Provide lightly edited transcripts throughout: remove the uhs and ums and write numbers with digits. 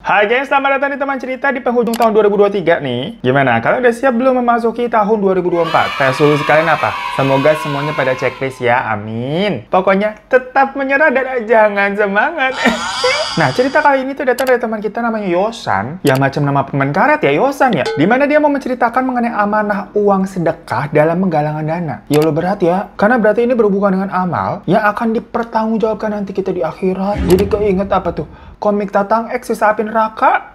Hai guys, selamat datang di Teman Cerita di penghujung tahun 2023 nih. Gimana? Kalian udah siap belum memasuki tahun 2024? Resolusi kalian apa? Semoga semuanya pada checklist ya, amin. Pokoknya tetap menyerah dan jangan semangat. Nah, cerita kali ini tuh datang dari teman kita namanya Yosan. Ya macam nama pemain karet ya, Yosan ya. Dimana dia mau menceritakan mengenai amanah uang sedekah dalam menggalangan dana. Ya lo berat ya, karena berarti ini berhubungan dengan amal yang akan dipertanggungjawabkan nanti kita di akhirat. Jadi keinget apa tuh? Komik Tatang X sisa api neraka.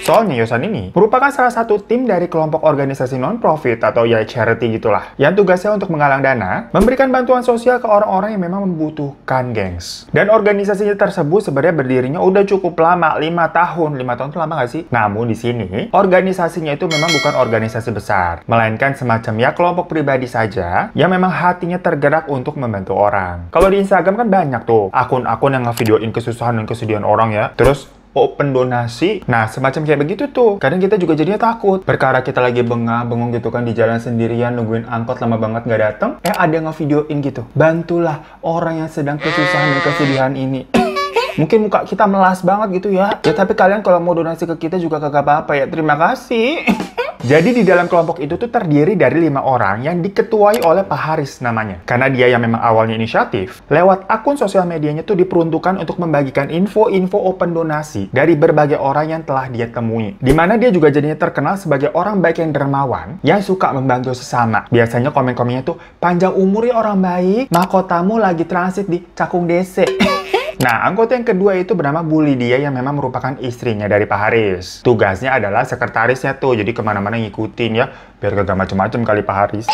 Soalnya Yosan ini merupakan salah satu tim dari kelompok organisasi non-profit atau ya charity gitulah, yang tugasnya untuk menggalang dana, memberikan bantuan sosial ke orang-orang yang memang membutuhkan, gengs. Dan organisasinya tersebut sebenarnya berdirinya udah cukup lama, 5 tahun. 5 tahun itu lama nggak sih? Namun di sini, organisasinya itu memang bukan organisasi besar, melainkan semacam ya kelompok pribadi saja, yang memang hatinya tergerak untuk membantu orang. Kalau di Instagram kan banyak tuh, akun-akun yang ngevideoin kesusahan dan kesedihan orang ya, terus open donasi. Nah, semacam kayak begitu tuh. Kadang kita juga jadinya takut. Perkara kita lagi bengong gitu kan di jalan sendirian, nungguin angkot lama banget nggak datang. Ada yang ngevideoin gitu. Bantulah orang yang sedang kesusahan dan kesedihan ini. Mungkin muka kita melas banget gitu ya. Ya tapi kalian kalau mau donasi ke kita juga kagak apa-apa ya. Terima kasih. Jadi di dalam kelompok itu tuh terdiri dari 5 orang yang diketuai oleh Pak Haris namanya. Karena dia yang memang awalnya inisiatif, lewat akun sosial medianya tuh diperuntukkan untuk membagikan info-info open donasi dari berbagai orang yang telah dia temui. Dimana dia juga jadinya terkenal sebagai orang baik yang dermawan, yang suka membantu sesama. Biasanya komen-komennya tuh, panjang umur ya orang baik, mahkotamu lagi transit di Cakung DC. Nah, anggota yang kedua itu bernama Bu Lydia yang memang merupakan istrinya dari Pak Haris. Tugasnya adalah sekretarisnya tuh, jadi kemana-mana ngikutin ya, biar gak macem-macem kali Pak Haris.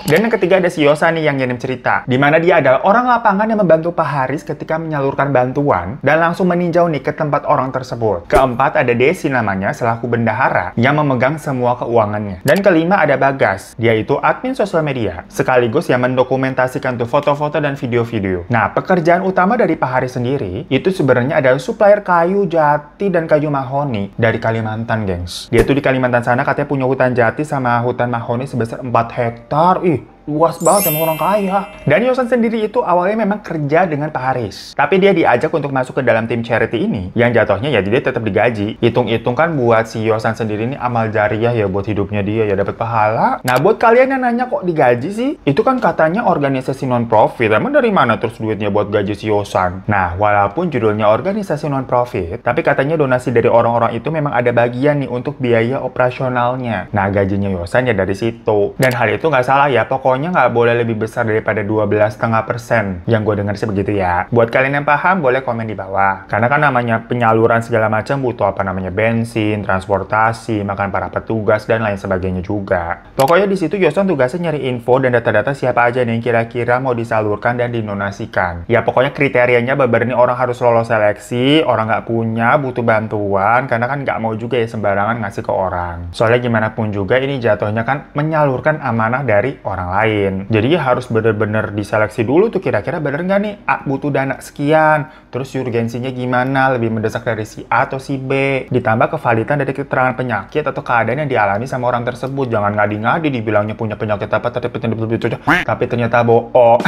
Dan yang ketiga ada si Yosan nih yang ngirim cerita, di mana dia adalah orang lapangan yang membantu Pak Haris ketika menyalurkan bantuan dan langsung meninjau nih ke tempat orang tersebut. Keempat ada Desi namanya selaku bendahara yang memegang semua keuangannya. Dan kelima ada Bagas, dia itu admin sosial media, sekaligus yang mendokumentasikan tuh foto-foto dan video-video. Nah, pekerjaan utama dari Pak Haris sendiri itu sebenarnya adalah supplier kayu jati dan kayu mahoni dari Kalimantan, gengs. Dia tuh di Kalimantan sana katanya punya hutan jati sama hutan mahoni sebesar 4 hektar. Luas banget sama orang kaya. Dan Yosan sendiri itu awalnya memang kerja dengan Pak Haris. Tapi dia diajak untuk masuk ke dalam tim charity ini, yang jatuhnya ya dia tetap digaji. Hitung-hitung kan buat si Yosan sendiri ini amal jariah ya buat hidupnya dia ya dapat pahala. Nah buat kalian yang nanya kok digaji sih? Itu kan katanya organisasi non-profit. Emang dari mana terus duitnya buat gaji si Yosan? Nah walaupun judulnya organisasi non-profit, tapi katanya donasi dari orang-orang itu memang ada bagian nih untuk biaya operasionalnya. Nah gajinya Yosan ya dari situ. Dan hal itu nggak salah ya, pokoknya nggak boleh lebih besar daripada 12,5%. Yang gue dengar sih begitu ya. Buat kalian yang paham, boleh komen di bawah. Karena kan namanya penyaluran segala macam butuh apa namanya bensin, transportasi, makan para petugas, dan lain sebagainya juga. Pokoknya di situ Yosan tugasnya nyari info dan data-data siapa aja nih yang kira-kira mau disalurkan dan dinonasikan. Ya pokoknya kriterianya beber nih orang harus lolos seleksi, orang nggak punya, butuh bantuan, karena kan nggak mau juga ya sembarangan ngasih ke orang. Soalnya gimana pun juga ini jatuhnya kan menyalurkan amanah dari orang lain. Jadi ya harus bener-bener diseleksi dulu tuh kira-kira bener nggak nih A butuh dana sekian, terus urgensinya gimana, lebih mendesak dari si A atau si B, ditambah kevalidan dari keterangan penyakit atau keadaan yang dialami sama orang tersebut. Jangan ngadi-ngadi dibilangnya punya penyakit apa tapi ternyata bohong.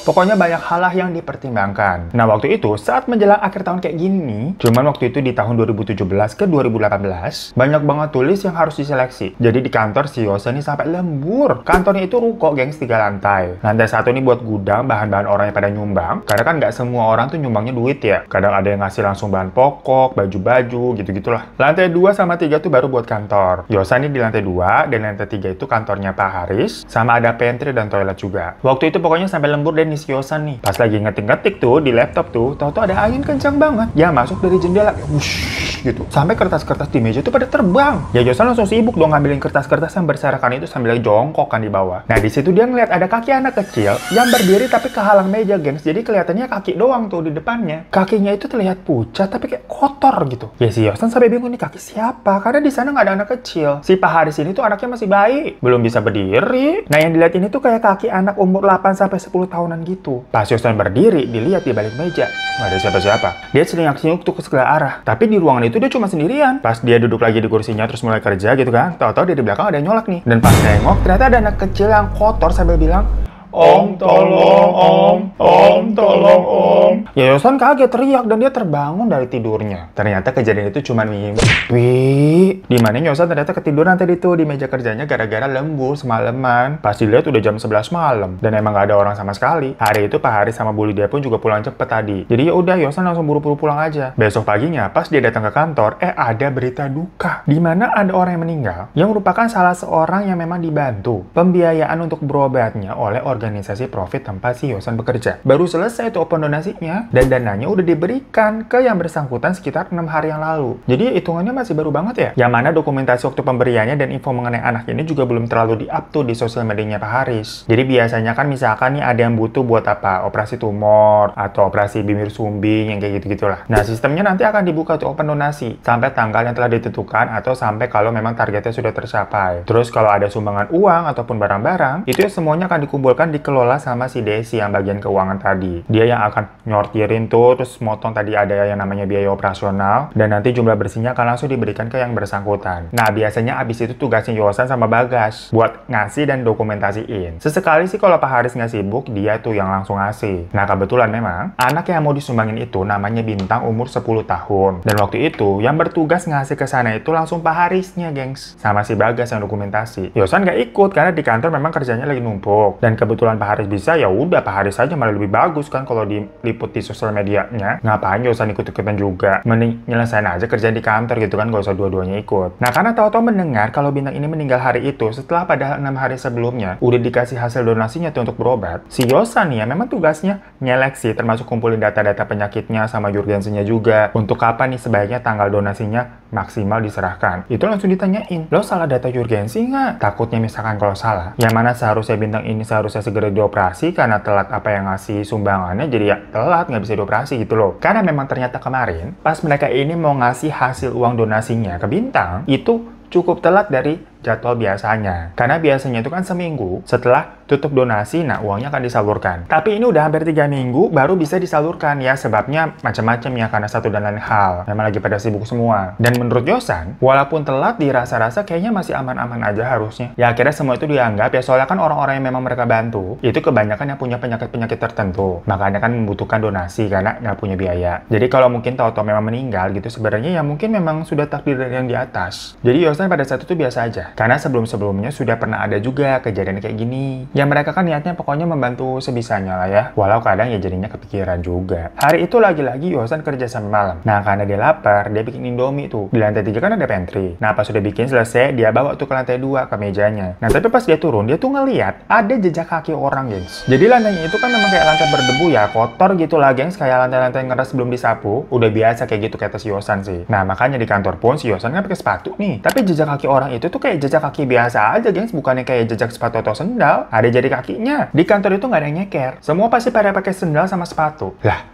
Pokoknya banyak hal lah yang dipertimbangkan. Nah waktu itu saat menjelang akhir tahun kayak gini nih, cuman waktu itu di tahun 2017 ke 2018 banyak banget tulis yang harus diseleksi. Jadi di kantor si Yosan ini sampai lembur. Kantornya itu ruko gengs 3 lantai. Lantai 1 ini buat gudang bahan-bahan orang yang pada nyumbang. Karena kan nggak semua orang tuh nyumbangnya duit ya. Kadang ada yang ngasih langsung bahan pokok, baju-baju, gitu-gitulah. Lantai 2 sama 3 tuh baru buat kantor. Yosan ini di lantai 2 dan lantai 3 itu kantornya Pak Haris. Sama ada pantry dan toilet juga. Waktu itu pokoknya sampai lembur dan si Yosan nih. Pas lagi ngetik-ngetik tuh di laptop tuh, tahu-tahu ada angin kencang banget. Ya masuk dari jendela, wush gitu. Sampai kertas-kertas di meja tuh pada terbang. Ya Yosan langsung sibuk dong ngambilin kertas-kertas yang berserakan itu sambil jongkok kan di bawah. Nah di situ dia ngeliat ada kaki anak kecil yang berdiri tapi kehalang meja, gengs. Jadi kelihatannya kaki doang tuh di depannya. Kakinya itu terlihat pucat tapi kayak kotor gitu. Ya si Yosan sampai bingung nih kaki siapa? Karena di sana nggak ada anak kecil. Si Pak Haris ini tuh anaknya masih bayi, belum bisa berdiri. Nah yang dilihat ini tuh kayak kaki anak umur 8-10 tahunan gitu. Pas Yosan berdiri, dilihat di balik meja. Nggak ada siapa-siapa. Dia senyum-senyum tuh ke segala arah. Tapi di ruangan itu dia cuma sendirian. Pas dia duduk lagi di kursinya terus mulai kerja gitu kan, tahu-tahu dari belakang ada yang nyolak nih. Dan pas nengok, ternyata ada anak kecil yang kotor sambil bilang, Om, tolong, Om. Om, tolong, Om. Ya Yosan kaget teriak dan dia terbangun dari tidurnya. Ternyata kejadian itu cuma mimpi. Dimana Yosan ternyata ketiduran tadi tuh di meja kerjanya gara-gara lembur semalaman. Pas dilihat udah jam 11 malam dan emang gak ada orang sama sekali. Hari itu Pak Haris sama Bu Lydia pun juga pulang cepet tadi. Jadi ya udah Yosan langsung buru-buru pulang aja. Besok paginya pas dia datang ke kantor, ada berita duka. Dimana ada orang yang meninggal yang merupakan salah seorang yang memang dibantu pembiayaan untuk berobatnya oleh organisasi profit tempat si Yosan bekerja. Baru selesai tuh open donasinya dan dananya udah diberikan ke yang bersangkutan sekitar 6 hari yang lalu. Jadi hitungannya masih baru banget ya. Yang mana dokumentasi waktu pemberiannya dan info mengenai anak ini juga belum terlalu di-up tuh di sosial medianya Pak Haris. Jadi biasanya kan misalkan nih ada yang butuh buat apa? Operasi tumor atau operasi bibir sumbing yang kayak gitu-gitulah. Nah, sistemnya nanti akan dibuka tuh open donasi sampai tanggal yang telah ditentukan atau sampai kalau memang targetnya sudah tercapai. Terus kalau ada sumbangan uang ataupun barang-barang, itu ya semuanya akan dikumpulkan dikelola sama si Desi yang bagian keuangan tadi. Dia yang akan nyortirin tuh, terus motong tadi ada yang namanya biaya operasional, dan nanti jumlah bersihnya akan langsung diberikan ke yang bersangkutan. Nah, biasanya abis itu tugasnya Yosan sama Bagas buat ngasih dan dokumentasiin. Sesekali sih kalau Pak Haris nggak sibuk, dia tuh yang langsung ngasih. Nah, kebetulan memang anak yang mau disumbangin itu namanya Bintang, umur 10 tahun. Dan waktu itu yang bertugas ngasih ke sana itu langsung Pak Harisnya, gengs. Sama si Bagas yang dokumentasi. Yosan nggak ikut karena di kantor memang kerjanya lagi numpuk. Dan kebetulan Pak Haris bisa, ya udah Pak Haris aja malah lebih bagus kan kalau diliput di sosial medianya. Ngapain Yosan ikut-ikutan juga? Mending nyelesain aja kerjaan di kantor gitu kan, gak usah dua-duanya ikut. Nah, karena tahu-tahu mendengar kalau Bintang ini meninggal hari itu setelah padahal 6 hari sebelumnya udah dikasih hasil donasinya tuh untuk berobat. Si Yosan nih ya memang tugasnya nyeleksi termasuk kumpulin data-data penyakitnya sama urgensinya juga. Untuk kapan nih sebaiknya tanggal donasinya maksimal diserahkan. Itu langsung ditanyain, lo salah data urgensi nggak? Takutnya misalkan kalau salah, yang mana seharusnya Bintang ini seharusnya segera dioperasi karena telat apa yang ngasih sumbangannya, jadi ya telat nggak bisa dioperasi gitu loh. Karena memang ternyata kemarin pas mereka ini mau ngasih hasil uang donasinya ke Bintang, itu cukup telat dari jadwal biasanya. Karena biasanya itu kan seminggu setelah tutup donasi, nah uangnya akan disalurkan. Tapi ini udah hampir 3 minggu baru bisa disalurkan ya, sebabnya macam-macam ya karena satu dan lain hal. Memang lagi pada sibuk semua. Dan menurut Yosan, walaupun telat dirasa-rasa kayaknya masih aman-aman aja harusnya. Ya akhirnya semua itu dianggap ya, soalnya kan orang-orang yang memang mereka bantu, itu kebanyakan yang punya penyakit-penyakit tertentu. Makanya kan membutuhkan donasi karena nggak punya biaya. Jadi kalau mungkin tahu-tahu memang meninggal gitu, sebenarnya ya mungkin memang sudah takdir yang di atas. Jadi Yosan pada saat itu biasa aja. Karena sebelum-sebelumnya sudah pernah ada juga kejadian kayak gini. Ya mereka kan niatnya pokoknya membantu sebisanya lah ya. Walau kadang ya jadinya kepikiran juga. Hari itu lagi-lagi Yosan kerja sampai malam. Nah karena dia lapar, dia bikin Indomie tuh. Di lantai 3 kan ada pantry. Nah pas sudah bikin selesai, dia bawa tuh ke lantai 2 ke mejanya. Nah tapi pas dia turun, dia tuh ngeliat ada jejak kaki orang, gengs. Jadi lantainya itu kan memang kayak lantai berdebu ya, kotor gitu lah, gengs. Kayak lantai-lantai ngeras belum disapu. Udah biasa kayak gitu kata si Yosan sih. Nah makanya di kantor pun si Yosan kan pakai sepatu nih. Tapi jejak kaki orang itu tuh kayak jejak kaki biasa aja, gengs, bukannya kayak jejak sepatu atau sendal. Ada jari kakinya. Di kantor itu nggak ada yang nyeker. Semua pasti pada pakai sendal sama sepatu. Lah,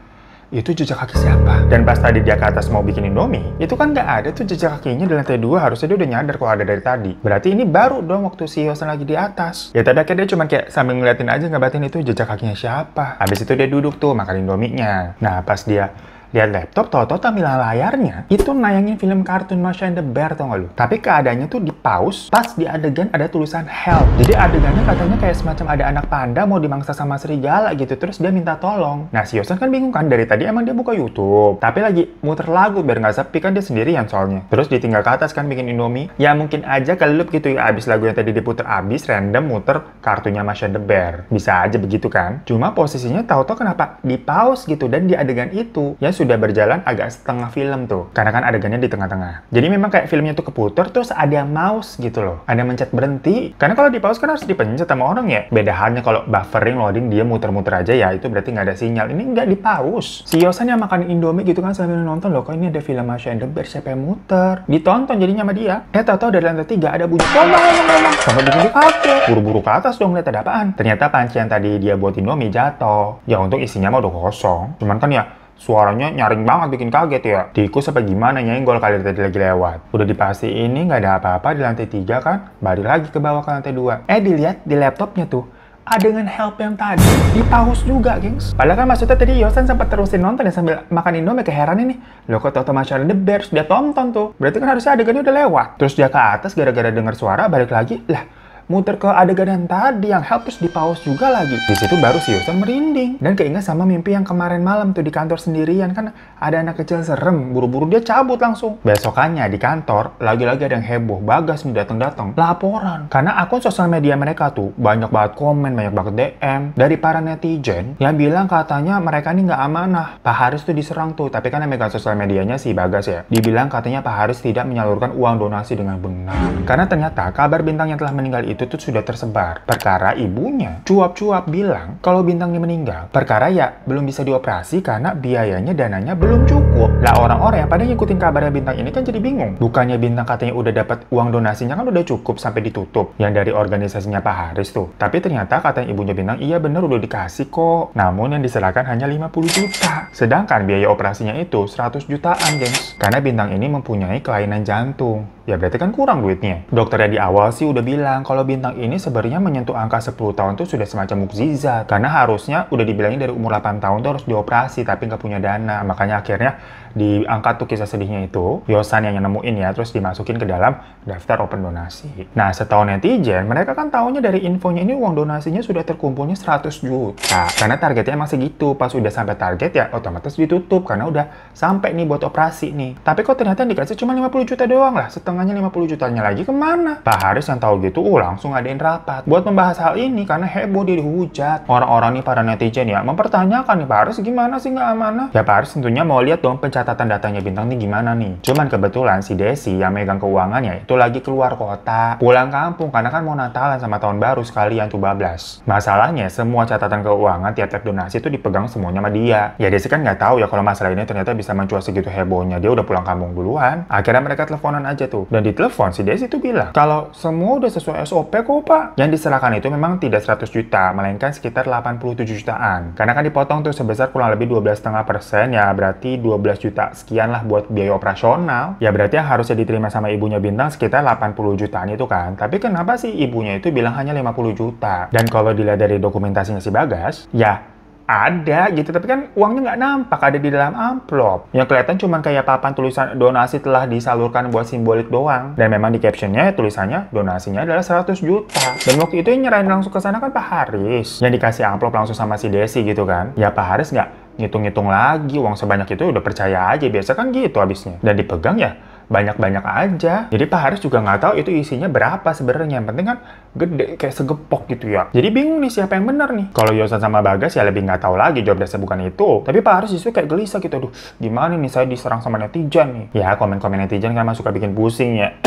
itu jejak kaki siapa? Dan pas tadi dia ke atas mau bikin Indomie, itu kan nggak ada tuh jejak kakinya di lantai 2. Harusnya dia udah nyadar kalau ada dari tadi. Berarti ini baru dong waktu si Yosan lagi di atas. Ya tapi akhirnya dia cuma kayak sambil ngeliatin aja, ngebatin itu jejak kakinya siapa. Habis itu dia duduk tuh makan Indominya. Nah pas dia lihat laptop, tau-tau tampilan layarnya itu nayangin film kartun Masha and the Bear, tau gak lu? Tapi keadaannya tuh di pause pas di adegan ada tulisan help. Jadi adegannya katanya kayak semacam ada anak panda mau dimangsa sama serigala gitu, terus dia minta tolong. Nah si Yosan kan bingung kan, dari tadi emang dia buka YouTube tapi lagi muter lagu biar nggak sepi kan, dia sendirian soalnya. Terus ditinggal ke atas kan bikin Indomie. Ya mungkin aja kali loop gitu ya, abis lagu yang tadi diputer abis random muter kartunya Masha and the Bear. Bisa aja begitu kan. Cuma posisinya tau-tau kenapa di pause gitu, dan di adegan itu ya sudah berjalan agak setengah film tuh. Karena kan adegannya di tengah-tengah. Jadi memang kayak filmnya tuh keputer, terus ada mouse gitu loh. Ada mencet berhenti. Karena kalau di pause kan harus dipencet sama orang ya. Beda halnya kalau buffering, loading, dia muter-muter aja ya, itu berarti nggak ada sinyal. Ini nggak di pause. Si Yosan yang makan Indomie gitu kan sambil nonton, loh kok ini ada film Masha and the Bear, siapa yang muter? Ditonton jadinya sama dia. Tahu-tahu dari lantai 3 ada bunyi ngomong. Sampai bikin dia kaget. Buru-buru ke atas dong lihat ada apaan. Ternyata panci yang tadi dia buat Indomie jatuh. Ya untuk isinya mah udah kosong. Cuman kan ya suaranya nyaring banget, bikin kaget ya. Tikus apa gimana nyenggol kali tadi lagi lewat. Udah dipastiin ini nggak ada apa-apa di lantai 3 kan. Balik lagi ke bawah ke lantai 2. Dilihat di laptopnya tuh adegan help yang tadi di pause juga, gengs. Padahal kan maksudnya tadi Yosan sempat terusin nonton ya sambil makan Indomie, keheran ini. Loh kok tau-tau Masha and the Bear dia tonton tuh. Berarti kan harusnya adegannya udah lewat. Terus dia ke atas gara-gara dengar suara, balik lagi. Lah, muter ke adegan yang tadi yang help terus di pause juga lagi. Di situ baru si Yosan merinding dan keinget sama mimpi yang kemarin malam tuh di kantor sendirian, kan ada anak kecil serem, buru-buru dia cabut langsung. Besokannya di kantor lagi-lagi ada yang heboh, Bagas nih datang laporan karena akun sosial media mereka tuh banyak banget komen, banyak banget DM dari para netizen yang bilang katanya mereka ini nggak amanah. Pak Haris tuh diserang tuh, tapi kan yang megang sosial medianya si Bagas ya. Dibilang katanya Pak Haris tidak menyalurkan uang donasi dengan benar. Karena ternyata kabar Bintang yang telah meninggal itu tuh sudah tersebar. Perkara ibunya cuap-cuap bilang kalau Bintangnya meninggal, perkara ya belum bisa dioperasi karena biayanya, dananya belum cukup. Lah orang-orang yang pada ngikutin kabarnya Bintang ini kan jadi bingung. Bukannya Bintang katanya udah dapat uang donasinya kan udah cukup sampai ditutup yang dari organisasinya Pak Haris tuh. Tapi ternyata katanya ibunya Bintang, iya bener udah dikasih kok. Namun yang diserahkan hanya 50 juta. Sedangkan biaya operasinya itu 100 jutaan, gengs. Karena Bintang ini mempunyai kelainan jantung. Ya berarti kan kurang duitnya. Dokternya di awal sih udah bilang kalau Bintang ini sebenarnya menyentuh angka 10 tahun tuh sudah semacam mukjizat. Karena harusnya udah dibilangin dari umur 8 tahun tuh harus dioperasi tapi nggak punya dana. Makanya akhirnya diangkat tuh kisah sedihnya itu, Yosan yang nemuin ya, terus dimasukin ke dalam daftar open donasi. Nah, setahu netizen, mereka kan taunya dari infonya ini uang donasinya sudah terkumpulnya 100 juta. Karena targetnya emang segitu. Pas udah sampai target ya otomatis ditutup karena udah sampai nih buat operasi nih. Tapi kok ternyata dikasih cuma 50 juta doang lah, setengahnya 50 jutanya lagi kemana? Pak Haris yang tahu gitu, langsung ngadain rapat buat membahas hal ini karena heboh dia dihujat. Orang-orang nih para netizen ya mempertanyakan nih, Pak Haris gimana sih nggak amanah? Ya Pak Haris tentunya mau lihat dong pencatatan datanya Bintang nih gimana nih. Cuman kebetulan si Desi yang megang keuangannya itu lagi keluar kota, pulang kampung karena kan mau Natalan sama tahun baru sekalian tuh bablas. Masalahnya semua catatan keuangan tiap-tiap donasi itu dipegang semuanya sama dia. Ya Desi kan nggak tahu ya kalau masalah ini ternyata bisa mencuat segitu hebohnya. Dia udah pulang kampung duluan. Akhirnya mereka teleponan aja tuh. Dan di telepon si Desi tuh bilang kalau semua udah sesuai SOP kok Pak. Yang diserahkan itu memang tidak 100 juta, melainkan sekitar 87 jutaan. Karena kan dipotong tuh sebesar kurang lebih 12,5%, ya berarti 12 juta sekian lah buat biaya operasional. Ya berarti yang harusnya diterima sama ibunya Bintang sekitar 80 jutaan itu kan. Tapi kenapa sih ibunya itu bilang hanya 50 juta? Dan kalau dilihat dari dokumentasinya si Bagas, ya ada gitu, tapi kan uangnya nggak nampak ada di dalam amplop. Yang kelihatan cuma kayak papan tulisan donasi telah disalurkan buat simbolik doang. Dan memang di captionnya tulisannya donasinya adalah 100 juta. Dan waktu itu yang nyerahin langsung ke sana kan Pak Haris. Yang dikasih amplop langsung sama si Desi gitu kan. Ya Pak Haris nggak ngitung-ngitung lagi uang sebanyak itu, udah percaya aja. Biasa kan gitu habisnya. Dan dipegang ya banyak-banyak aja. Jadi Pak Haris juga nggak tahu itu isinya berapa sebenarnya. Yang penting kan gede kayak segepok gitu ya. Jadi bingung nih siapa yang benar nih. Kalau Yosan sama Bagas ya lebih nggak tahu lagi, jawab dasar bukan itu. Tapi Pak Haris justru kayak gelisah gitu. Aduh, gimana nih saya diserang sama netizen nih. Ya komen-komen netizen kan suka bikin pusing ya.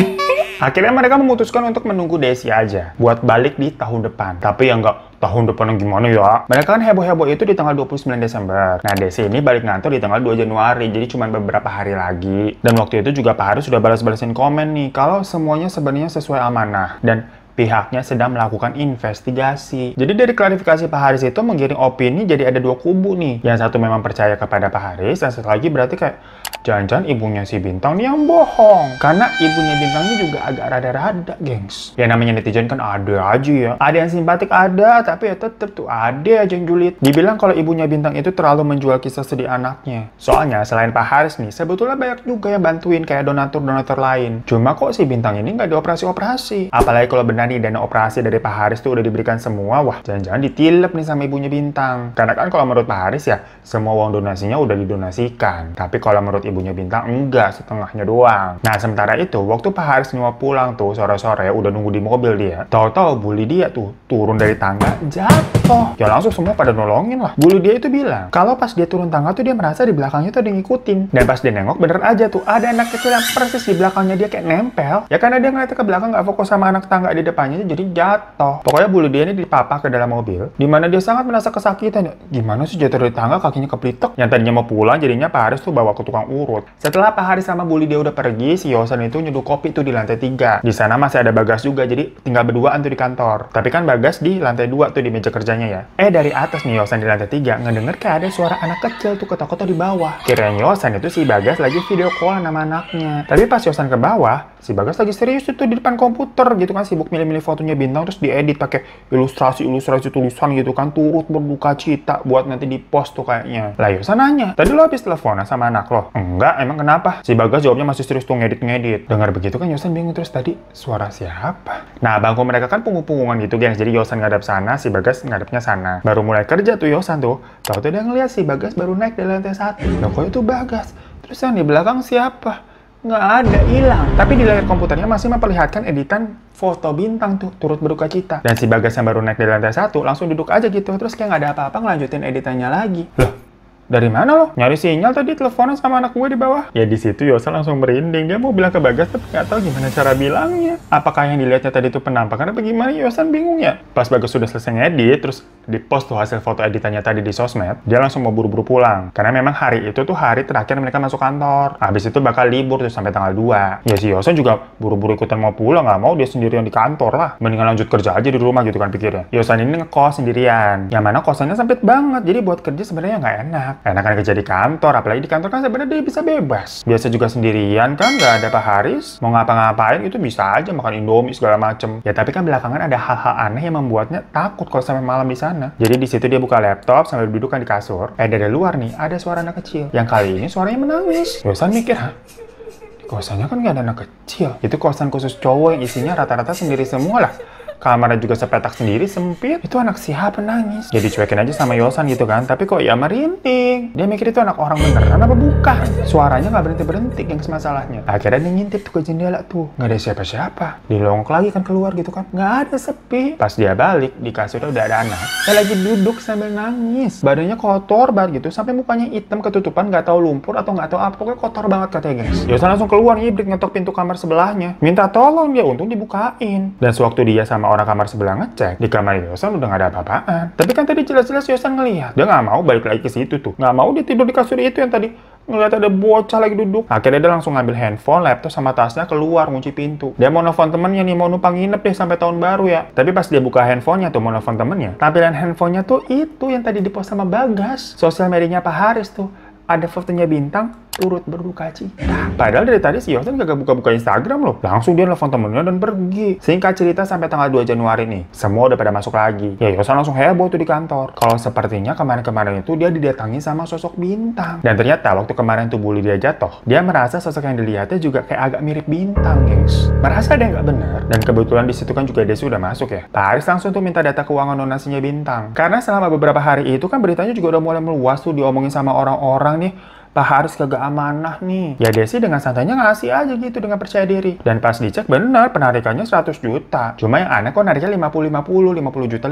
Akhirnya mereka memutuskan untuk menunggu Desi aja buat balik di tahun depan. Tapi ya nggak tahun depan yang gimana ya. Mereka kan heboh-heboh itu di tanggal 29 Desember. Nah, Desi ini balik ngantor di tanggal 2 Januari. Jadi cuma beberapa hari lagi. Dan waktu itu juga Pak Haris sudah balas-balasin komen nih kalau semuanya sebenarnya sesuai amanah. Dan pihaknya sedang melakukan investigasi. Jadi dari klarifikasi Pak Haris itu menggiring opini jadi ada dua kubu nih. Yang satu memang percaya kepada Pak Haris, dan satu lagi berarti kayak jangan-jangan ibunya si Bintang nih yang bohong. Karena ibunya Bintangnya juga agak rada-rada, gengs. Ya namanya netizen kan ada aja ya. Ada yang simpatik ada, tapi ya tetep tuh ada aja yang julid. Dibilang kalau ibunya Bintang itu terlalu menjual kisah sedih anaknya. Soalnya selain Pak Haris nih, sebetulnya banyak juga yang bantuin kayak donatur-donatur lain. Cuma kok si Bintang ini nggak dioperasi-operasi. Apalagi kalau benar nih dana operasi dari Pak Haris tuh udah diberikan semua, wah jangan-jangan ditilep nih sama ibunya Bintang. Karena kan kalau menurut Pak Haris ya, semua uang donasinya udah didonasikan. Tapi kalau menurut ibunya Bintang enggak, setengahnya doang. Nah sementara itu, waktu Pak Haris mau pulang tuh sore-sore udah nunggu di mobil dia. Tahu-tahu Bu Lydia tuh turun dari tangga jatuh. Ya langsung semua pada nolongin lah. Bu Lydia itu bilang kalau pas dia turun tangga tuh dia merasa di belakangnya tuh ada yang ngikutin. Dan pas dia nengok bener aja tuh ada anak kecil yang persis di belakangnya dia kayak nempel. Ya karena dia ngeliatnya ke belakang nggak fokus sama anak tangga di depannya jadi jatuh. Pokoknya Bu Lydia ini dipapah ke dalam mobil, dimana dia sangat merasa kesakitan. Gimana sih jatuh dari tangga kakinya keplitek? Yang tadinya mau pulang jadinya Pak Haris tuh bawa ke tukang urut. Setelah Pak Haris sama Bu Lydia udah pergi, si Yosan itu nyeduh kopi tuh di lantai 3. Di sana masih ada Bagas juga, jadi tinggal berduaan tuh di kantor. Tapi kan Bagas di lantai 2 tuh di meja kerjanya ya. Dari atas nih Yosan di lantai 3 ngedenger kayak ada suara anak kecil tuh ketawa-ketawa di bawah. Kirain Yosan itu si Bagas lagi video call sama anaknya. Tapi pas Yosan ke bawah, si Bagas lagi serius tuh di depan komputer gitu kan, sibuk milih-milih fotonya Bintang terus diedit pakai ilustrasi tulisan gitu kan, turut berduka cita buat nanti di post tuh kayaknya. Lah Yosan nanya, tadi lo habis teleponan sama anak lo? Enggak, emang kenapa? Si Bagas jawabnya masih serius tuh ngedit. Dengar begitu kan Yosan bingung, terus tadi suara siapa? Nah bangku mereka kan punggung-punggungan gitu gengs, jadi Yosan ngadap sana, si Bagas ngadapnya sana. Baru mulai kerja tuh Yosan tuh, tahu tuh dia ngeliat si Bagas baru naik dari lantai 1. Loh kok itu Bagas? Terus yang di belakang siapa? Nggak ada, hilang. Tapi di layar komputernya masih memperlihatkan editan foto Bintang tuh, turut berduka cita. Dan si Bagas yang baru naik dari lantai 1 langsung duduk aja gitu, terus kayak nggak ada apa-apa ngelanjutin editannya lagi. Loh, dari mana lo? Nyari sinyal tadi teleponan sama anak gue di bawah. Ya di situ Yosan langsung merinding. Dia mau bilang ke Bagas tapi nggak tahu gimana cara bilangnya. Apakah yang dilihatnya tadi itu penampakan apa gimana? Yosan bingung ya. Pas Bagas sudah selesai ngedit, terus di post tuh hasil foto editannya tadi di sosmed, dia langsung mau buru-buru pulang. Karena memang hari itu tuh hari terakhir mereka masuk kantor. Habis itu bakal libur tuh sampai tanggal 2. Ya si Yosan juga buru-buru ikutan mau pulang, nggak mau dia sendirian di kantor lah. Mendingan lanjut kerja aja di rumah gitu kan pikirnya. Yosan ini ngekos sendirian. Yang mana kosannya sempit banget, jadi buat kerja sebenarnya nggak enak. Enakan kerja di kantor, apalagi di kantor kan sebenarnya dia bisa bebas. Biasa juga sendirian kan, nggak ada Pak Haris. Mau ngapa-ngapain itu bisa aja, makan Indomie segala macem. Ya tapi kan belakangan ada hal-hal aneh yang membuatnya takut kalau sampai malam di sana. Jadi di situ dia buka laptop sambil duduk kan di kasur. Dari luar nih ada suara anak kecil. Yang kali ini suaranya menangis. Yosan mikir, hah? Di kosannya kan nggak ada anak kecil. Itu kosan khusus cowok yang isinya rata-rata sendiri semua lah. Kamarnya juga sepetak sendiri, sempit. Itu anak siapa nangis? Jadi cuekin aja sama Yosan gitu kan. Tapi kok ya merinding. Dia mikir itu anak orang beneran apa bukan? Suaranya nggak berhenti-berhenti yang masalahnya. Akhirnya dia ngintip tuh ke jendela tuh. Nggak ada siapa-siapa. Dilongok lagi kan keluar gitu kan. Nggak ada, sepi. Pas dia balik, di kasurnya udah ada anak. Dia lagi duduk sambil nangis. Badannya kotor banget gitu. Sampai mukanya hitam ketutupan, nggak tahu lumpur atau nggak tahu apa. Pokoknya kotor banget katanya guys. Yosan langsung keluar ngibrit ngetok pintu kamar sebelahnya. Minta tolong dia, untung dibukain. Dan sewaktu dia sama orang kamar sebelah ngecek, di kamar Yosan udah nggak ada apa-apaan. Tapi kan tadi jelas-jelas Yosan ngelihat. Dia nggak mau balik lagi ke situ tuh. Nggak mau dia tidur di kasur itu yang tadi ngeliat ada bocah lagi duduk. Akhirnya dia langsung ngambil handphone, laptop, sama tasnya keluar, ngunci pintu. Dia mau nelfon temennya nih, mau numpang nginep deh sampai tahun baru ya. Tapi pas dia buka handphonenya tuh, mau nelfon temennya, tampilan handphonenya tuh itu yang tadi dipost sama Bagas. Sosial medianya Pak Haris tuh. Ada fotonya Bintang, turut berduka cita. Padahal dari tadi si Yosan gak buka-buka Instagram loh. Langsung dia nelfon temennya dan pergi. Singkat cerita sampai tanggal 2 Januari nih, semua udah pada masuk lagi. Ya Yosan langsung heboh tuh di kantor. Kalau sepertinya kemarin-kemarin itu dia didatangi sama sosok Bintang. Dan ternyata waktu kemarin tuh bully dia jatuh, dia merasa sosok yang dilihatnya juga kayak agak mirip Bintang, gengs. Merasa ada yang gak bener. Dan kebetulan di situ kan juga Desi udah masuk ya. Pak Haris langsung tuh minta data keuangan donasinya Bintang. Karena selama beberapa hari itu kan beritanya juga udah mulai meluas tuh, diomongin sama orang-orang nih. Pak Haris kagak amanah nih. Ya Desi dengan santainya ngasih aja gitu dengan percaya diri. Dan pas dicek bener penarikannya 100 juta. Cuma yang aneh kok nariknya 50 juta,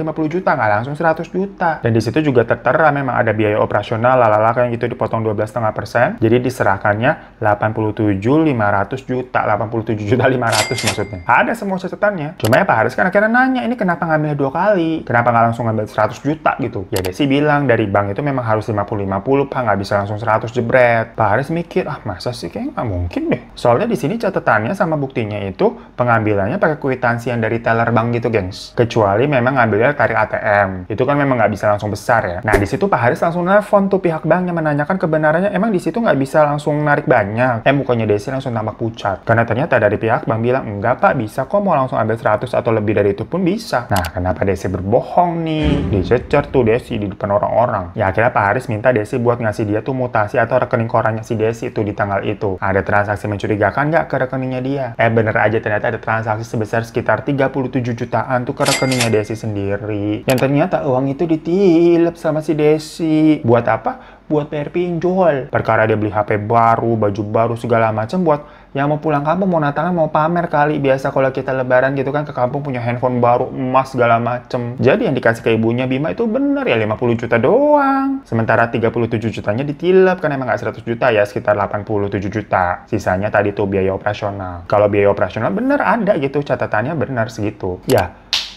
nggak langsung 100 juta. Dan di situ juga tertera memang ada biaya operasional lalala kayak gitu dipotong 12,5%. Jadi diserahkannya 87,500 juta, 87,500 maksudnya. Ada semua catatannya. Cuma ya Pak Haris kan akhirnya nanya, ini kenapa ngambil 2 kali? Kenapa nggak langsung ngambil 100 juta gitu? Ya Desi bilang dari bank itu memang harus 50-50 Pak, nggak bisa langsung 100 jebret. Pak Haris mikir, masa sih kayaknya nggak mungkin deh. Soalnya di sini catatannya sama buktinya itu pengambilannya pakai kwitansi yang dari teller bank gitu, gengs. Kecuali memang ngambilnya tarik ATM. Itu kan memang nggak bisa langsung besar ya. Nah di situ Pak Haris langsung nelfon tuh pihak banknya menanyakan kebenarannya emang di situ nggak bisa langsung narik banyak. Mukanya Desi langsung tampak pucat. Karena ternyata dari pihak bank bilang enggak Pak, bisa kok mau langsung ambil 100 atau lebih dari itu pun bisa. Nah kenapa Desi berbohong nih? Dicecer tuh Desi di depan orang-orang. Ya akhirnya Pak Haris minta Desi buat ngasih dia tuh mutasi atau rekening korannya si Desi itu di tanggal itu. Ada transaksi mencurigakan nggak ke rekeningnya dia? Bener aja ternyata ada transaksi sebesar sekitar 37 jutaan tuh ke rekeningnya Desi sendiri. Yang ternyata uang itu ditilep sama si Desi. Buat apa? Buat bayar pinjol. Perkara dia beli HP baru, baju baru, segala macam buat yang mau pulang kampung, mau Natalan, mau pamer kali. Biasa kalau kita lebaran gitu kan ke kampung punya handphone baru, emas, segala macem. Jadi yang dikasih ke ibunya Bima itu bener ya 50 juta doang. Sementara 37 jutanya ditilep kan emang nggak 100 juta ya, sekitar 87 juta. Sisanya tadi tuh biaya operasional. Kalau biaya operasional bener ada gitu, catatannya bener segitu. Ya,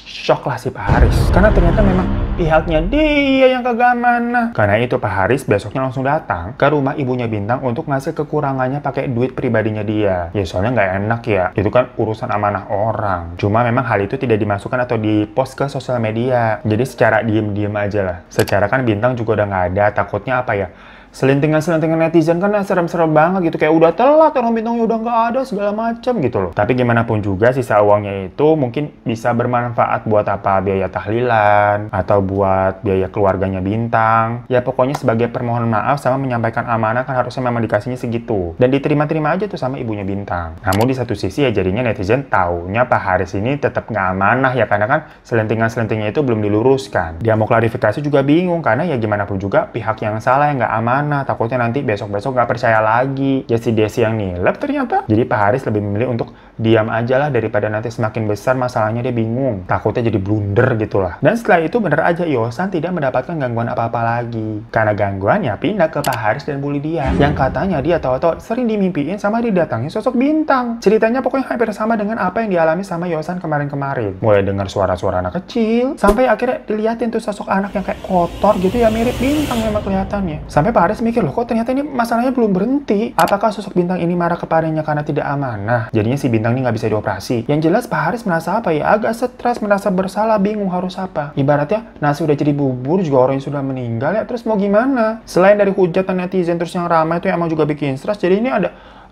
shock lah si Pak Haris. Karena ternyata memang pihaknya dia yang kagak amanah. Karena itu Pak Haris besoknya langsung datang ke rumah ibunya Bintang untuk ngasih kekurangannya pakai duit pribadinya dia. Ya soalnya nggak enak ya. Itu kan urusan amanah orang. Cuma memang hal itu tidak dimasukkan atau dipost ke sosial media. Jadi secara diem-diem aja lah. Secara kan Bintang juga udah nggak ada. Takutnya apa ya? selintingan-selintingan netizen kan serem-serem banget gitu. Kayak udah telat, orang bintangnya udah nggak ada, segala macam gitu loh. Tapi gimana pun juga sisa uangnya itu mungkin bisa bermanfaat buat apa? Biaya tahlilan, atau buat biaya keluarganya bintang. Ya pokoknya sebagai permohonan maaf sama menyampaikan amanah kan harusnya memang dikasihnya segitu. Dan diterima-terima aja tuh sama ibunya bintang. Namun di satu sisi ya jadinya netizen taunya Pak Haris ini tetap nggak amanah ya, karena kan selentingan-selentingnya itu belum diluruskan. Dia mau klarifikasi juga bingung, karena ya gimana pun juga pihak yang salah yang nggak amanah, takutnya nanti besok-besok nggak percaya lagi. Ya si Desi yang nilep ternyata. Jadi Pak Haris lebih memilih untuk diam aja lah daripada nanti semakin besar masalahnya, dia bingung. Takutnya jadi blunder gitulah. Dan setelah itu bener aja Yosan tidak mendapatkan gangguan apa-apa lagi. Karena gangguannya pindah ke Pak Haris dan Bu Lydia. Yang katanya dia tahu-tahu sering dimimpiin sama didatangi sosok bintang. Ceritanya pokoknya hampir sama dengan apa yang dialami sama Yosan kemarin-kemarin. Mulai dengar suara-suara anak kecil, sampai akhirnya dilihatin tuh sosok anak yang kayak kotor gitu ya, mirip bintang memang kelihatannya. Sampai Pak Haris mikir, loh kok ternyata ini masalahnya belum berhenti. Apakah sosok bintang ini marah kepadanya karena tidak amanah? Jadinya si bintang ini nggak bisa dioperasi. Yang jelas Pak Haris merasa apa ya? Agak stres, merasa bersalah, bingung harus apa. Ibaratnya nasi udah jadi bubur juga orang yang sudah meninggal ya, terus mau gimana? Selain dari hujatan netizen terus yang ramai itu emang juga bikin stres. Jadi ini ada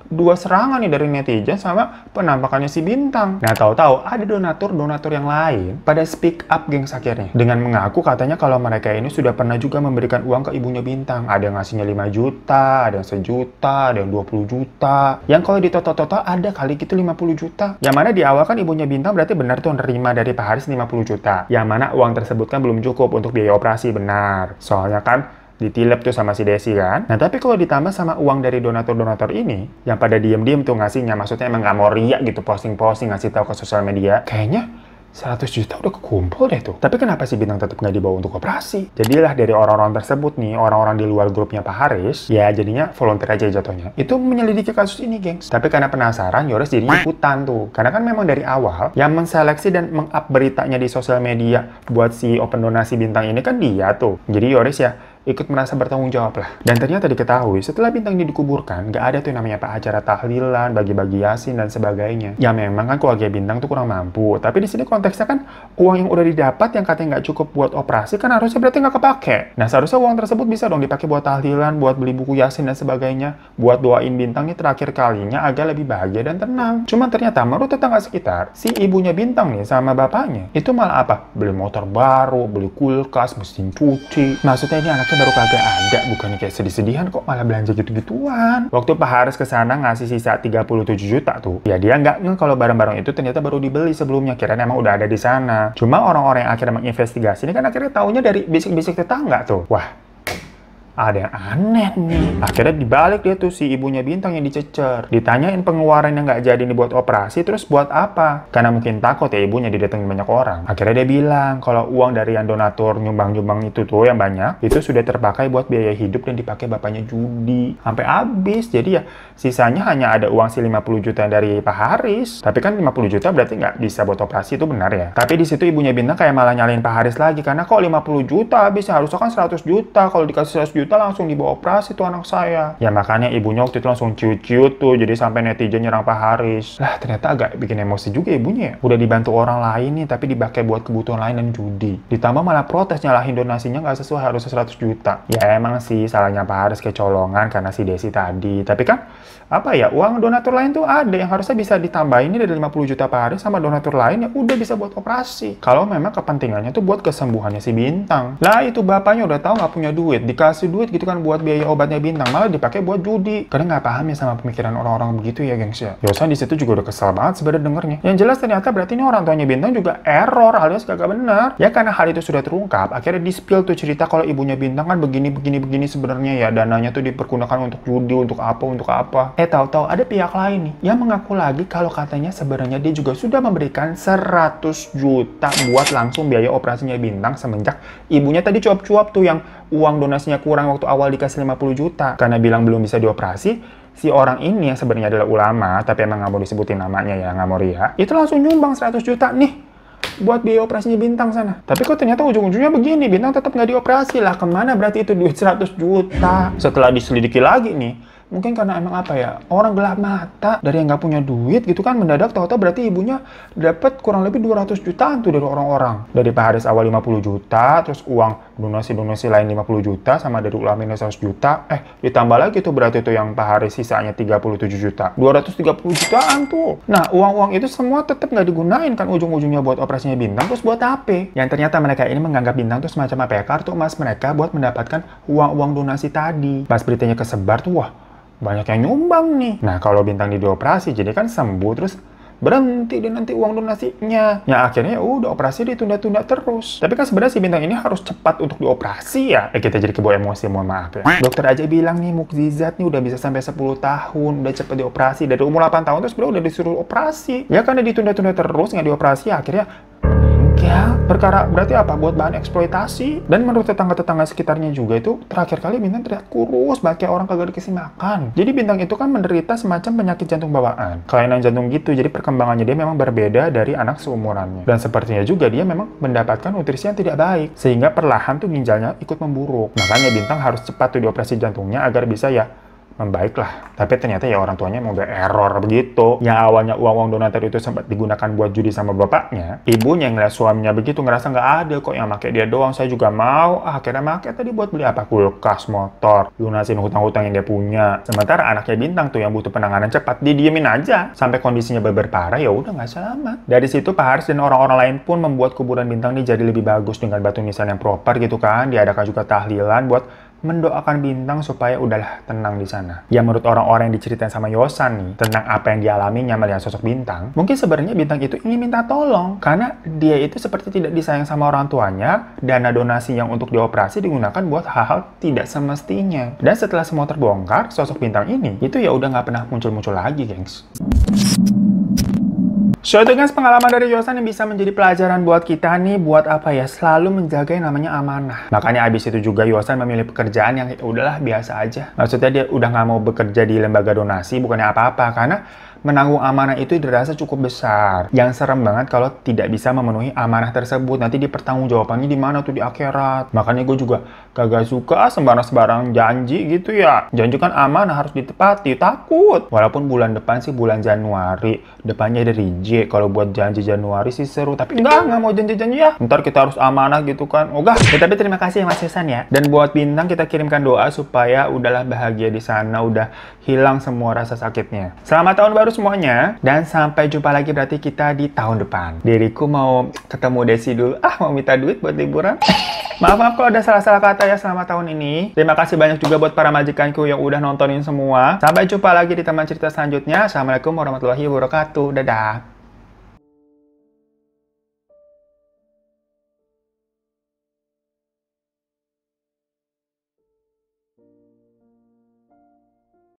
dua serangan nih dari netizen sama penampakannya si bintang. Nah, tahu-tahu ada donatur yang lain pada speak up gengs akhirnya. Dengan mengaku katanya kalau mereka ini sudah pernah juga memberikan uang ke ibunya bintang. Ada yang ngasihnya 5 juta, ada yang 1 juta, ada yang 20 juta. Yang kalau di total ada kali gitu 50 juta. Yang mana di awal kan ibunya bintang berarti benar tuh nerima dari Pak Haris 50 juta. Yang mana uang tersebut kan belum cukup untuk biaya operasi, benar. Soalnya kan ditilep tuh sama si Desi kan. Nah tapi kalau ditambah sama uang dari donatur-donatur ini, yang pada diem-diem tuh ngasihnya, maksudnya emang nggak mau riak gitu, posting-posting ngasih tahu ke sosial media, kayaknya 100 juta udah kekumpul deh tuh. Tapi kenapa si bintang tetap nggak dibawa untuk operasi? Jadilah dari orang-orang tersebut nih, orang-orang di luar grupnya Pak Haris, ya jadinya volunteer aja jatuhnya, itu menyelidiki kasus ini, gengs. Tapi karena penasaran, Yoris jadi ikutan tuh. Karena kan memang dari awal, yang menseleksi dan meng-up beritanya di sosial media buat si open donasi bintang ini kan dia tuh. Jadi Yoris ya ikut merasa bertanggung jawab lah. Dan ternyata diketahui setelah bintang ini dikuburkan, nggak ada tuh yang namanya acara tahlilan, bagi-bagi yasin dan sebagainya. Ya memang kan keluarga bintang tuh kurang mampu, tapi di sini konteksnya kan uang yang udah didapat yang katanya nggak cukup buat operasi kan harusnya berarti nggak kepake. Nah seharusnya uang tersebut bisa dong dipakai buat tahlilan, buat beli buku yasin dan sebagainya, buat doain bintang ini terakhir kalinya agar lebih bahagia dan tenang. Cuman ternyata menurut tetangga sekitar, si ibunya bintang nih sama bapaknya itu malah apa? Beli motor baru, beli kulkas, mesin cuci. Maksudnya ini anaknya baru kagak ada, bukannya kayak sedih-sedihan kok malah belanja gitu-gituan. Waktu Pak Haris kesana ngasih sisa 37 juta tuh, ya dia nggak ngeh kalau barang-barang itu ternyata baru dibeli sebelumnya, kirain emang udah ada di sana. Cuma orang-orang yang akhirnya menginvestigasi ini kan akhirnya taunya dari bisik-bisik tetangga tuh. Wah, ada yang aneh nih. Akhirnya dibalik dia tuh si ibunya bintang yang dicecer. Ditanyain pengeluaran yang nggak jadi nih buat operasi, terus buat apa? Karena mungkin takut ya ibunya didatengin banyak orang. Akhirnya dia bilang kalau uang dari yang donatur nyumbang-nyumbang itu tuh yang banyak, itu sudah terpakai buat biaya hidup dan dipakai bapaknya judi. Sampai habis. Jadi ya sisanya hanya ada uang si 50 juta dari Pak Haris. Tapi kan 50 juta berarti nggak bisa buat operasi, itu benar ya. Tapi di situ ibunya bintang kayak malah nyalain Pak Haris lagi. Karena kok 50 juta habisnya, harusnya kan 100 juta. Kalau dikasih 100 juta langsung dibawa operasi tuh anak saya. Ya makanya ibunya waktu itu langsung ciut-ciut tuh, jadi sampai netizen nyerang Pak Haris. Lah ternyata agak bikin emosi juga ibunya ya. Udah dibantu orang lain nih, tapi dipakai buat kebutuhan lain dan judi. Ditambah malah protes nyalahin donasinya nggak sesuai, harusnya 100 juta. Ya emang sih salahnya Pak Haris kecolongan karena si Desi tadi. Tapi kan apa ya, uang donatur lain tuh ada yang harusnya bisa ditambahin ini dari 50 juta Pak Haris sama donatur lain yang udah bisa buat operasi. Kalau memang kepentingannya tuh buat kesembuhannya si bintang. Lah itu bapaknya udah tahu nggak punya duit, dikasih duit gitu kan buat biaya obatnya bintang, malah dipakai buat judi. Karena nggak paham ya sama pemikiran orang-orang begitu ya gengs ya. Yosan di situ juga udah kesel banget sebenarnya dengernya. Yang jelas ternyata berarti ini orang tuanya bintang juga error alias kagak benar. Ya karena hal itu sudah terungkap, akhirnya di-spill tuh cerita kalau ibunya bintang kan begini sebenarnya ya, dananya tuh dipergunakan untuk judi, untuk apa. Tahu-tahu ada pihak lain nih yang mengaku lagi kalau katanya sebenarnya dia juga sudah memberikan 100 juta buat langsung biaya operasinya bintang semenjak ibunya tadi cuap-cuap tuh yang uang donasinya kurang waktu awal dikasih 50 juta. Karena bilang belum bisa dioperasi, si orang ini yang sebenarnya adalah ulama, tapi emang nggak mau disebutin namanya ya, nggak mau ria, itu langsung nyumbang 100 juta nih buat biaya operasinya bintang sana. Tapi kok ternyata ujung-ujungnya begini, bintang tetap nggak dioperasi lah. Kemana berarti itu duit 100 juta? Setelah diselidiki lagi nih, Mungkin karena emang apa ya, orang gelap mata dari yang nggak punya duit gitu kan, mendadak tahu-tahu berarti ibunya dapat kurang lebih 200 jutaan tuh dari orang-orang. Dari Pak Haris awal 50 juta, terus uang donasi-donasi lain 50 juta, sama dari Ulamin 100 juta. Ditambah lagi tuh berarti tuh yang Pak Haris sisanya 37 juta. 230 jutaan tuh. Nah, uang-uang itu semua tetap nggak digunain kan ujung-ujungnya buat operasinya Bintang, terus buat apa? Yang ternyata mereka ini menganggap Bintang tuh semacam apa ya, kartu emas mereka buat mendapatkan uang-uang donasi tadi. Pas beritanya kesebar tuh, wah, banyak yang nyumbang nih. Nah, kalau Bintang dioperasi, jadi kan sembuh, terus berhenti deh nanti uang donasinya. Ya akhirnya udah operasi ditunda-tunda terus. Tapi kan sebenarnya si Bintang ini harus cepat untuk dioperasi ya. Kita jadi kebawa emosi, mohon maaf ya. Dokter aja bilang nih, mukjizat nih udah bisa sampai 10 tahun, udah cepet dioperasi. Dari umur 8 tahun terus udah disuruh operasi. Ya karena ditunda-tunda terus, nggak dioperasi, akhirnya ya, perkara berarti apa? Buat bahan eksploitasi. Dan menurut tetangga-tetangga sekitarnya juga itu terakhir kali Bintang terlihat kurus, kayak orang kagak dikasih makan. Jadi Bintang itu kan menderita semacam penyakit jantung bawaan, kelainan jantung gitu. Jadi perkembangannya dia memang berbeda dari anak seumurannya. Dan sepertinya juga dia memang mendapatkan nutrisi yang tidak baik, sehingga perlahan tuh ginjalnya ikut memburuk. Makanya Bintang harus cepat tuh dioperasi jantungnya agar bisa ya membaiklah. Tapi ternyata ya orang tuanya mau udah error begitu. Yang awalnya uang-uang donatur itu sempat digunakan buat judi sama bapaknya, ibunya ngeliat suaminya begitu ngerasa nggak ada kok yang make dia doang, saya juga mau. Akhirnya make tadi buat beli apa? Kulkas, motor, lunasin hutang-hutang yang dia punya. Sementara anaknya Bintang tuh yang butuh penanganan cepat, didiemin aja sampai kondisinya berparah, ya udah nggak selamat. Dari situ Pak Haris dan orang-orang lain pun membuat kuburan Bintang nih jadi lebih bagus dengan batu nisan yang proper gitu kan. Diadakan juga tahlilan buat mendoakan Bintang supaya udahlah tenang di sana. Ya menurut orang-orang yang diceritain sama Yosan nih tentang apa yang dialaminya melihat sosok Bintang, mungkin sebenarnya Bintang itu ingin minta tolong karena dia itu seperti tidak disayang sama orang tuanya. Dana donasi yang untuk dioperasi digunakan buat hal-hal tidak semestinya. Dan setelah semua terbongkar, sosok Bintang ini itu ya udah nggak pernah muncul-muncul lagi, gengs. So, itu guys pengalaman dari Yosan yang bisa menjadi pelajaran buat kita nih, buat apa ya, selalu menjaga yang namanya amanah. Makanya abis itu juga Yosan memilih pekerjaan yang udahlah biasa aja. Maksudnya dia udah nggak mau bekerja di lembaga donasi, bukannya apa-apa, karena menanggung amanah itu dirasa cukup besar. Yang serem banget kalau tidak bisa memenuhi amanah tersebut. Nanti dipertanggungjawabannya di mana tuh di akhirat. Makanya gue juga kagak suka sembarang-sembarang janji gitu ya. Janji kan amanah harus ditepati, takut. Walaupun bulan depan sih bulan Januari, depannya dari J. Kalau buat janji Januari sih seru, tapi nggak mau janji-janji ya. Ntar kita harus amanah gitu kan. Ogah. Ya, tapi terima kasih ya Mas Yosan ya. Dan buat Bintang kita kirimkan doa supaya udahlah bahagia di sana, udah hilang semua rasa sakitnya. Selamat tahun baru semuanya, dan sampai jumpa lagi berarti kita di tahun depan. Diriku mau ketemu Desi dulu. Mau minta duit buat liburan. Maaf kalau ada salah-salah kata ya selama tahun ini. Terima kasih banyak juga buat para majikanku yang udah nontonin semua. Sampai jumpa lagi di teman cerita selanjutnya. Assalamualaikum warahmatullahi wabarakatuh. Dadah.